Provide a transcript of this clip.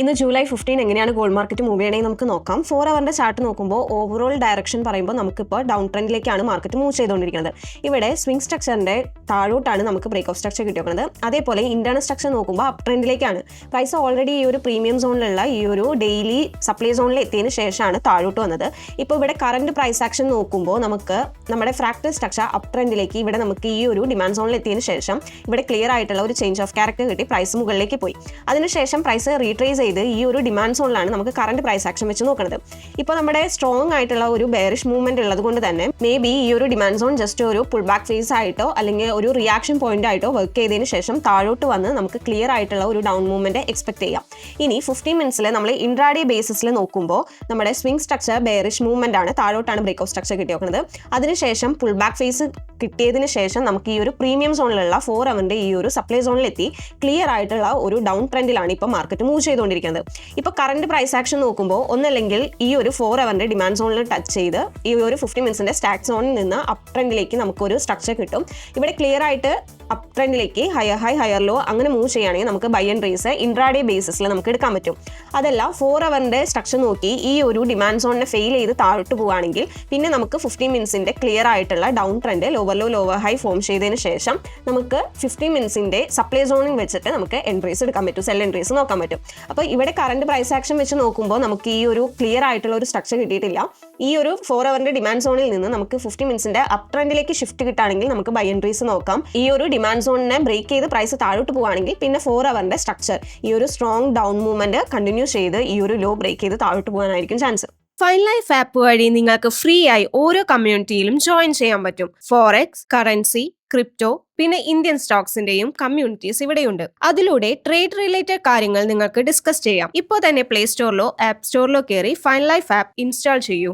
ഇന്ന് ജൂലൈ 15 എങ്ങനെയാണ് gold market move ചെയ്യണമെന്ന് നമുക്ക് നോക്കാം. 4 അവറിന്റെ ചാർട്ട് നോക്കുമ്പോൾ ഓവറോൾ ഡയറക്ഷൻ പറയുമ്പോൾ നമുക്കിപ്പോൾ ഡൗൺ ട്രെൻഡിലേക്കാണ് മാർക്കറ്റ് മൂവ് ചെയ്തുകൊണ്ടിരിക്കുന്നത്. ഇവിടെ സ്വിംഗ് സ്ട്രക്ചറിന്റെ താഴോട്ടാണ് നമുക്ക് ബ്രേക്ക് ഓഫ് സ്ട്രക്ചർ കിട്ടിയിരിക്കുന്നത്. അതേപോലെ ഇന്റേണൽ സ്ട്രക്ചർ നോക്കുമ്പോൾ അപ് ട്രെൻഡിലേക്കാണ്. പ്രൈസ് ഓൾറെഡി ഈ ഒരു പ്രീമിയം സോണിലുള്ള ഈ ഒരു ഡെയിലി സപ്ലൈ സോണിൽ എത്തിയതിനു ശേഷമാണ് താഴോട്ട് വന്നത്. ഇപ്പോൾ ഇവിടെ കറന്റ് പ്രൈസ് ആക്ഷൻ നോക്കുമ്പോൾ നമുക്ക് നമ്മുടെ ഫ്രാക്ടൽ സ്ട്രക്ചർ അപ് ട്രെൻഡിലേക്ക് ഇവിടെ നമുക്ക് ഈ ഒരു ഡിമാൻഡ് സോണിൽ എത്തിയതിനു ശേഷം ഇവിടെ ക്ലിയർ ആയിട്ടുള്ള ഒരു ചേഞ്ച് ഓഫ് ക്യാരക്ടർ കിട്ടി പ്രൈസ് മുകളിലേക്ക് പോയി. അതിനുശേഷം പ്രൈസ് റീട്രേസ് ചെയ്ത് ഈ ഒരു ഡിമാൻഡ് സോണിലാണ് നമുക്ക് കറന്റ് പ്രൈസ് ആക്ഷൻ വെച്ച് നോക്കുന്നത്. ഇപ്പോൾ നമ്മുടെ സ്ട്രോങ് ആയിട്ടുള്ള ഒരു ബെയറിഷ് മൂവ്മെന്റ് ഉള്ളത് കൊണ്ട് തന്നെ മേ ബി ഈ ഒരു ഡിമാൻഡ് സോൺ ജസ്റ്റ് ഒരു പുൾ ബാക്ക് ഫേസ് ആയിട്ടോ അല്ലെങ്കിൽ ഒരു റിയാക്ഷൻ പോയിന്റ് ആയിട്ടോ വർക്ക് ചെയ്തതിന് ശേഷം താഴോട്ട് വന്ന് നമുക്ക് ക്ലിയർ ആയിട്ടുള്ള ഒരു ഡൗൺ മൂവ്മെന്റ് എക്സ്പെക്ട് ചെയ്യാം. ഇനി 15 മിനിറ്റ്സിൽ നമ്മൾ ഇൻട്രാഡേ ബേസിസിൽ നോക്കുമ്പോൾ നമ്മുടെ സ്വിംഗ് സ്ട്രക്ചർ ബെയറിഷ് മൂവ്മെന്റ് ആണ്, താഴോട്ടാണ് ബ്രേക്ക് ഓഫ് സ്ട്രക്ചർ കിട്ടിയിരിക്കുന്നത്. അതിനുശേഷം പുൾ ബാക്ക് ഫേസ് കിട്ടിയതിന് ശേഷം നമുക്ക് ഈ ഒരു പ്രീമിയം സോണിലുള്ള 4 അവറിന്റെ ഈ ഒരു സപ്ലൈ സോണിലെത്തി ക്ലിയർ ആയിട്ടുള്ള ഒരു ഡൗൺ ട്രെൻഡിലാണ് ഇപ്പോൾ മാർക്കറ്റ് മൂവ് ചെയ്തുകൊണ്ടിരിക്കുന്നത്. ഇപ്പോൾ കറന്റ് പ്രൈസ് ആക്ഷൻ നോക്കുമ്പോൾ ഒന്നല്ലെങ്കിൽ ഈ ഒരു 4 അവറിന്റെ ഡിമാൻഡ് സോണിൽ ടച്ച് ചെയ്ത് ഈ ഒരു 15 മിനിറ്റ്സിന്റെ സ്റ്റാക്ക് സോണിൽ നിന്ന് അപ് ട്രെൻഡിലേക്ക് നമുക്കൊരു സ്ട്രക്ചർ കിട്ടും. ഇവിടെ ക്ലിയർ ആയിട്ട് അപ് ട്രെൻഡിലേക്ക് ഹയർ ഹൈ ഹയർ ലോ അങ്ങനെ മൂവ് ചെയ്യുകയാണെങ്കിൽ നമുക്ക് ബൈ ആൻഡ് റേസ് ഇൻട്രാഡേ ബേസിസിൽ നമുക്ക് എടുക്കാൻ പറ്റും. അതല്ല 4 അവറിന്റെ സ്ട്രക്ചർ നോക്കി ഈ ഒരു ഡിമാൻഡ് സോണിനെ ഫെയിൽ ചെയ്ത് താഴോട്ട് പോവുകയാണെങ്കിൽ പിന്നെ നമുക്ക് 15 മിനിറ്റ്സിന്റെ ക്ലിയർ ആയിട്ടുള്ള down trend lower low lower high form ചെയ്തതിന് ശേഷം നമുക്ക് 15 മിനിറ്റ്സിന്റെ സപ്ലൈ സോണിൽ വെച്ചിട്ട് നമുക്ക് എൻട്രീസ് എടുക്കാൻ പറ്റും, സെൽ എൻട്രീസ് നോക്കാൻ പറ്റും. അപ്പോൾ ഇവിടെ കറന്റ് പ്രൈസ് ആക്ഷൻ വെച്ച് നോക്കുമ്പോൾ നമുക്ക് ഈ ഒരു ക്ലിയർ ആയിട്ടുള്ള ഒരു സ്ട്രക്ചർ കിട്ടിയിട്ടില്ല. ഈ ഒരു 4 അവറിന്റെ ഡിമാൻഡ് സോണിൽ നിന്ന് നമുക്ക് 15 മിനിറ്റ്സിന്റെ അപ് ട്രെൻഡിലേക്ക് ഷിഫ്റ്റ് കിട്ടുകയാണെങ്കിൽ നമുക്ക് ബൈ എൻട്രീസ് നോക്കാം. ഈ ഒരു ഡിമാൻഡ് സോണിനെ ബ്രേക്ക് ചെയ്ത് പ്രൈസ് താഴോട്ട് പോവുകയാണെങ്കിൽ പിന്നെ 4 അവറിന്റെ സ്ട്രക്ചർ ഈ ഒരു സ്ട്രോങ് ഡൗൺ മൂവ്മെന്റ് കണ്ടിന്യൂ ചെയ്ത് ഈ ഒരു ലോ ബ്രേക്ക് ചെയ്ത് താഴോട്ട് പോകാനായിരിക്കും ചാൻസ്. ഫൈൻലൈഫ് ആപ്പ് വഴി നിങ്ങൾക്ക് ഫ്രീ ആയി ഓരോ കമ്മ്യൂണിറ്റിയിലും ജോയിൻ ചെയ്യാൻ പറ്റും. ഫോറക്സ്, കറൻസി, ക്രിപ്റ്റോ, പിന്നെ ഇന്ത്യൻ സ്റ്റോക്സിന്റെയും കമ്മ്യൂണിറ്റീസ് ഇവിടെയുണ്ട്. അതിലൂടെ ട്രേഡ് റിലേറ്റഡ് കാര്യങ്ങൾ നിങ്ങൾക്ക് ഡിസ്കസ് ചെയ്യാം. ഇപ്പോൾ തന്നെ പ്ലേ സ്റ്റോറിലോ ആപ്പ് സ്റ്റോറിലോ കയറി ഫൈൻലൈഫ് ആപ്പ് ഇൻസ്റ്റാൾ ചെയ്യൂ.